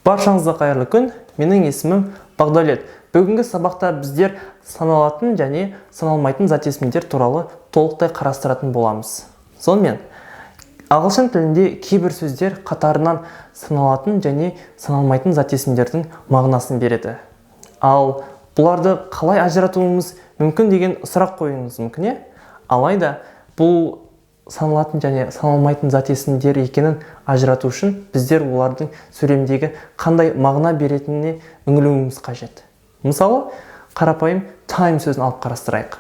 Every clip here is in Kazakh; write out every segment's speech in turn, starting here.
Баршаңызға қайырлы күн. Менің есімім Бағдәулет. Бүгінгі сабақта біздер саналатын және саналмайтын зат есімдер туралы толықтай қарастыратын боламыз. Сонымен, ағылшын тілінде кейбір сөздер қатарынан саналатын және саналмайтын зат есімдердің мағынасын береді. Ал бұларды қалай ажыратуымыз мүмкін деген сұрақ қоюыңыз мүмкін, алайда бұл саналатын және саналмайтын зат есімдер екенін ажырату үшін біздер олардың сөйлемдегі қандай мағына беретініне үңілуіміз қажет. Мысалы, қарапайым time сөзін алып қарастырайық.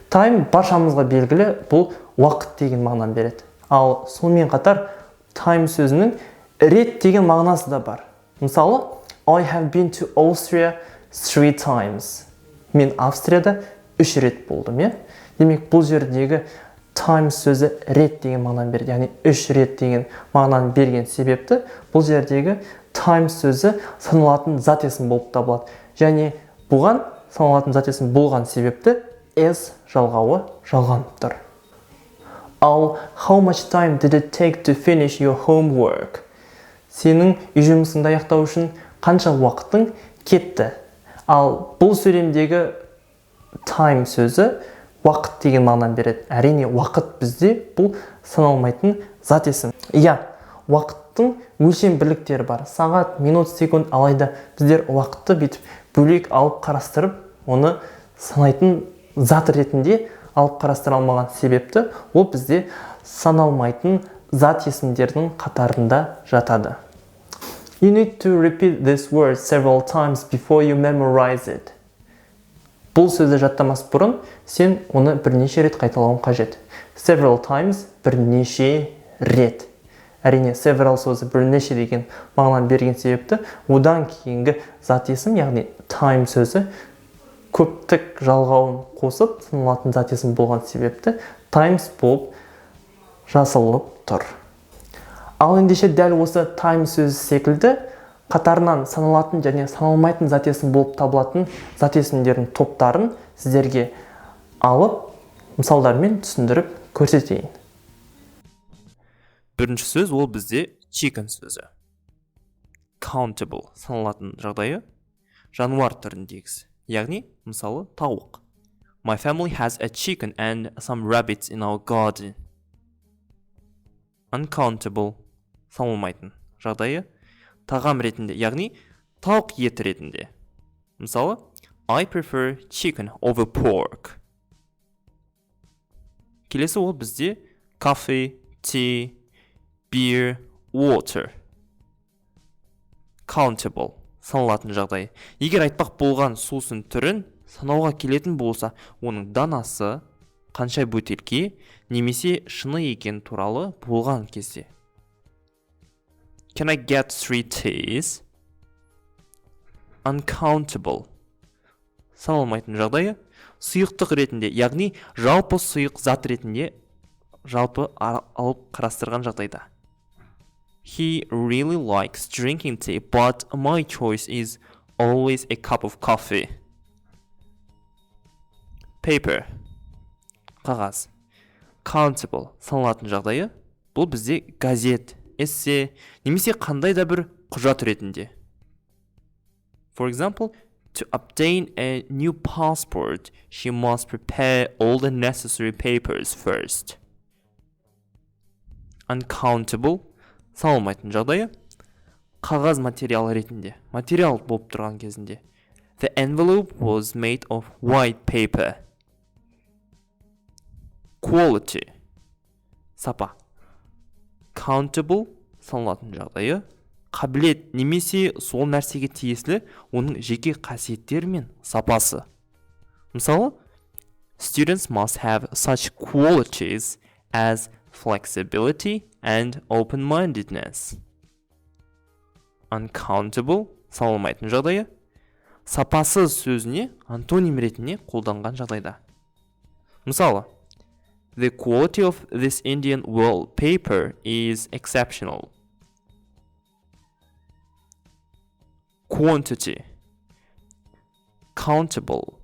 Time баршамызға белгілі, бұл уақыт деген мағынаны береді. Ал сонымен қатар time сөзінің рет деген мағынасы да бар. Мысалы, I have been to Austria 3 times. Мен Австрияда 3 рет болдым, Демек, бұл жердегі time сөзі рет деген мағынаны береді, яғни 3 рет деген мағынаны берген себепті бұл жердегі time сөзі саналатын зат есім болып табылады. Және бұған саналатын зат есім болған себепті as жалғауы жалғанып тұр. Ал how much time did it take to finish your homework? Сенің үй жұмысыңды аяқтау үшін қанша уақытың кетті? Ал бұл сөйлемдегі time сөзі уақыт деген мағынаны береді. Әрине, уақыт бізде бұл саналмайтын зат есім. Уақыттың өлшем бірліктері бар. Сағат, минут, секунд, алайда біздер уақытты бүйтіп бөлек алып қарастырып, оны санайтын зат ретінде алып қарастыра алмаған себепті ол бізде саналмайтын зат есімдердің қатарында жатады. You need to repeat this word several times before you memorize it. Бұл сөзді жаттамас бұрын, сен оны бірнеше рет қайталауың қажет. Several times бірнеше рет. Әрине, several сөзі бірнеше деген мағынаны берген себепті, одан кейінгі зат есім, яғни time сөзі көптік жалғауын қосып, саналатын зат есім болған себепті times болып жасалып тұр. Ал ендеше дәл осы time сөзі секілді, қатарынан саналатын және саналмайтын зат есім болып табылатын зат есімдердің топтарын сіздерге алып, мысалдармен түсіндіріп көрсетейін. Бірінші сөз ол бізде chicken сөзі. Countable саналатын жағдайы жануар түріндегісі, яғни мысалы тауық. My family has a chicken and some rabbits in our garden. Uncountable саналмайтын жағдайы тағам ретінде, яғни тауық еті ретінде. Мысалы, I prefer chicken over pork. Келесі ол бізде coffee, tea, beer, water. Countable саналатын жағдай. Егер айтпақ болған сусын түрін санауға келетін болса, оның данасы қанша бөтелке немесе шыны екен туралы болған кезде. Can I get 3 teas? Uncountable саналмайтын жағдайы сұйықтық ретінде, яғни жалпы сұйық зат ретінде жалпы алып қарастырған жағдайда. He really likes drinking tea, but my choice is always a cup of coffee. Paper қағаз. Countable саналатын жағдайы бұл бізде газет, эссе, немесе қандай да бір құжат ретінде. For example, to obtain a new passport, she must prepare all the necessary papers first. Uncountable саналмайтын жағдайы қағаз материал ретінде, материал болып тұрған кезінде. The envelope was made of white paper. Quality сапа. Countable саналатын жағдайы қабілет немесе сол нәрсеге тиесілі оның жеке қасиеттері мен сапасы. Мысалы, students must have such qualities as flexibility and open-mindedness. Uncountable саналмайтын жағдайы сапасыз сөзіне антоним ретінде қолданған жағдайда. Мысалы, the quality of this Indian wallpaper is exceptional. Quantity countable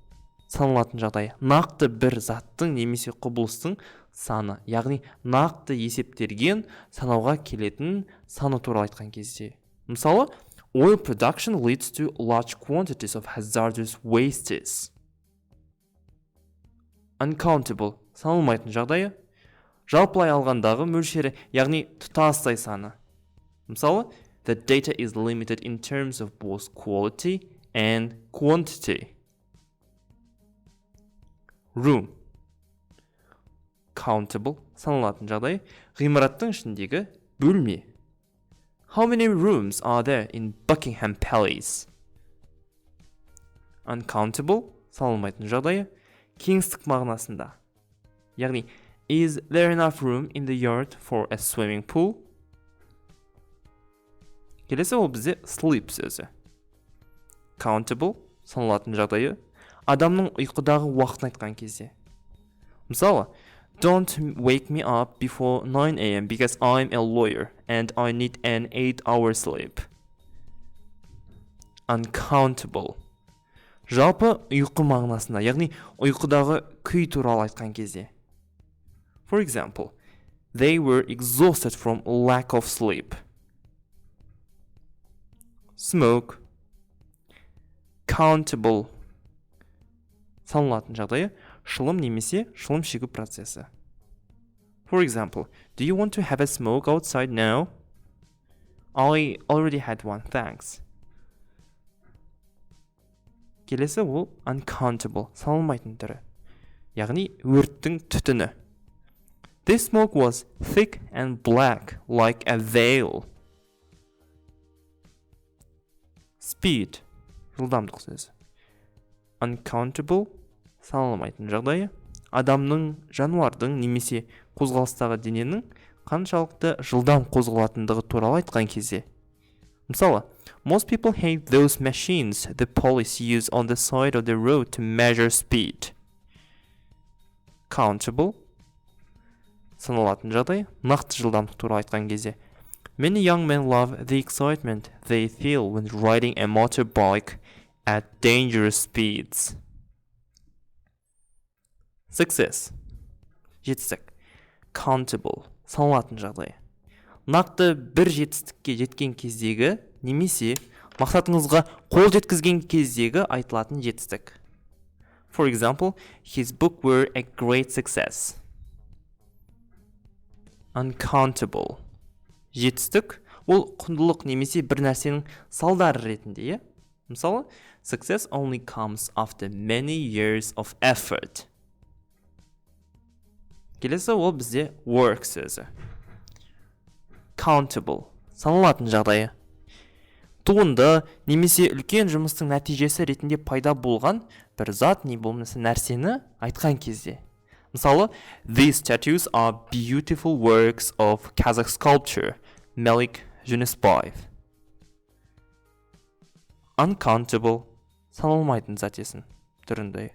саналатын жағдай нақты бір заттың немесе құбылыстың саны, яғни нақты есептелген санауға келетін саны туралы айтқан кезде. Мысалы, Oil production leads to large quantities of hazardous wastes. Uncountable, саналмайтын жағдайы, жалпылай алғандағы мөлшері, яғни тұтастай саны. Мысалы, the data is limited in terms of both quality and quantity. Room, countable, саналатын жағдайы, ғимараттың ішіндегі бөлме. How many rooms are there in Buckingham Palace? Uncountable, саналмайтын жағдайы, кеңістік мағынасында. Яғни, is there enough room in the yard for a swimming pool? Келесі ол бізде sleep сөзі. Countable, саналатын жағдайы, адамның ұйқыдағы уақытын айтқан кезде. Мысалы, don't wake me up before 9 a.m. because I'm a lawyer and I need an 8-hour sleep. Uncountable, жалпы ұйқы мағынасында, яғни ұйқыдағы күй туралы айтқан кезде. For example, they were exhausted from lack of sleep. Smoke, countable, саналатын жағдайы, шылым немесе шылым шегу процесі. For example, do you want to have a smoke outside now? I already had one, thanks. Келесі ол uncountable, саналмайтын түрі. Яғни өрттің түтіні. This smoke was thick and black like a veil. Speed, жылдамдық сөзі. Uncountable, саналмайтын жағдайы, адамның, жануардың немесе қозғалыстағы дененің қаншалықты жылдам қозғалатындығы туралы айтқан кезде. Мысалы, most people hate those machines the police use on the side of the road to measure speed. Countable, саналатын жағдай, нақты жылдамдық туралы айтқан кезде. Many young men love the excitement they feel when riding a motorbike at dangerous speeds. Success, жетістік. Countable, саналатын жағдай. Нақты бір жетістікке жеткен кездегі немесе мақсатыңызға қол жеткізген кездегі айтылатын жетістік. For example, his book were a great success. Uncountable, жетістік ол құндылық немесе бір нәрсенің салдары ретінде. Мысалы, success only comes after many years of effort. Келесі ол бізде work сөзі. Countable, саналатын жағдайы. Туынды немесе үлкен жұмыстың нәтижесі ретінде пайда болған бір зат не болмаса нәрсені айтқан кезде. Мысалы, these statues are beautiful works of Kazakh sculptor Melik Junusbayev. Uncountable, саналмайтын затесін түрінде.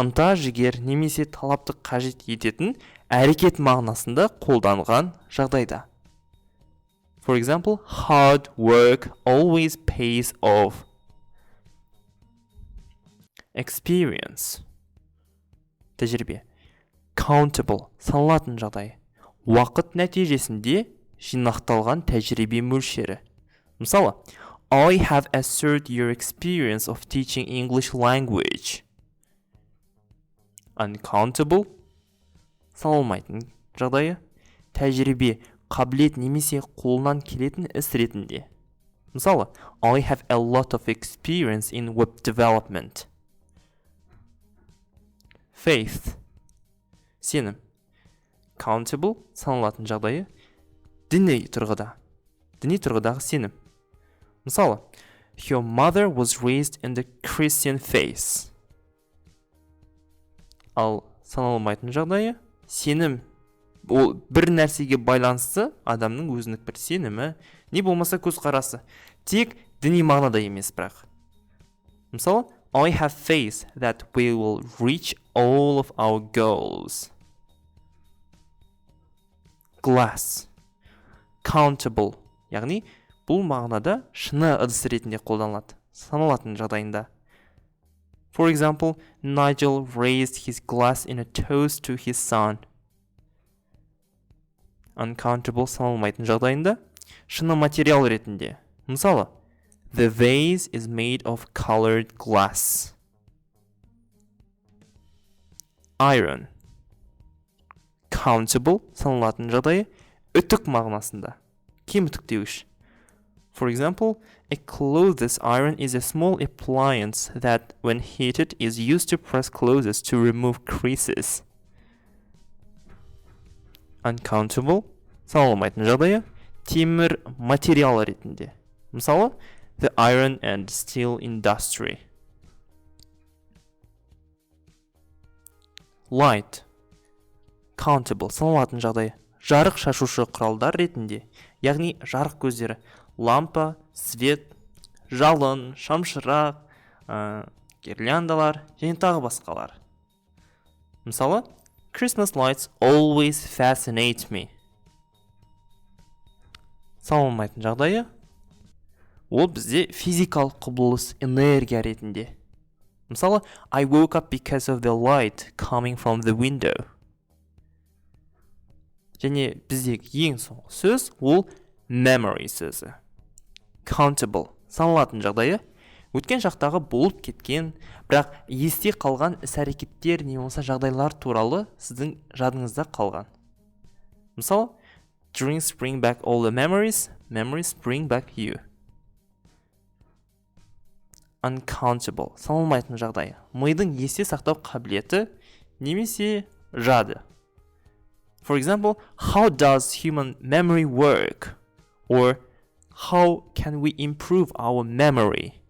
Ынта жігер немесе талапты қажет ететін әрекет мағынасында қолданған жағдайда. For example, hard work always pays off. Experience, тәжірибе. Countable, саналатын жағдай. Уақыт нәтижесінде жинақталған тәжірибе мөлшері. Мысалы, I have a third-year experience of teaching English language. Uncountable, саналмайтын жағдайы. Тәжірибе, қабілет немесе қолынан келетін іс ретінде. Мысалы, I have a lot of experience in web development. Faith, сенім. Countable, саналатын жағдайы. Діни тұрғыдағы сенім. Мысалы, your mother was raised in the Christian faith. Ал саналмайтын жағдайы, сенім. Ол бір нәрсеге байланысты адамның өзіндік бір сенімі, не болмаса көзқарасы. Тек діни мағынада емес бірақ. Мысалы, I have faith that we will reach all of our goals. Glass, countable, яғни бұл мағынада шыны ыдыс ретінде қолданылады, саналатын жағдайында. For example, Nigel raised his glass in a toast to his son. Uncountable, саналмайтын жағдайында шыны материал ретінде. Мысалы, The vase is made of colored glass. Iron. Countable саналатын жағдайы үтік мағынасында. Кем үтіктеуіш. For example, a clothes iron is a small appliance that, when heated, is used to press clothes to remove creases. Uncountable саналмайтын жағдайы темір материалы ретінде. Мысалы, the iron and steel industry. Light. Countable саналатын жағдайы жарық шашушы құралдар ретінде, яғни жарық көздері, лампа, свет, жалын, шамшырақ, гирляндалар және тағы басқалар. Мысалы, Christmas lights always fascinate me. Саналмайтын жағдайы ол бізде физикалық құбылыс энергия ретінде. Мысалы, I woke up because of the light coming from the window. Және біздегі ең соңғы сөз ол memory сөзі. Countable саналатын жағдайы өткен шақтағы болып кеткен, бірақ есте қалған іс-әрекеттер не болса жағдайлар туралы сіздің жадыңызда қалған. Мысалы, Drinks bring back all the memories, memories bring back you. Uncountable саналмайтын жағдайы мидың есте сақтау қабілеті немесе жады. For example, how does human memory work? Or how can we improve our memory?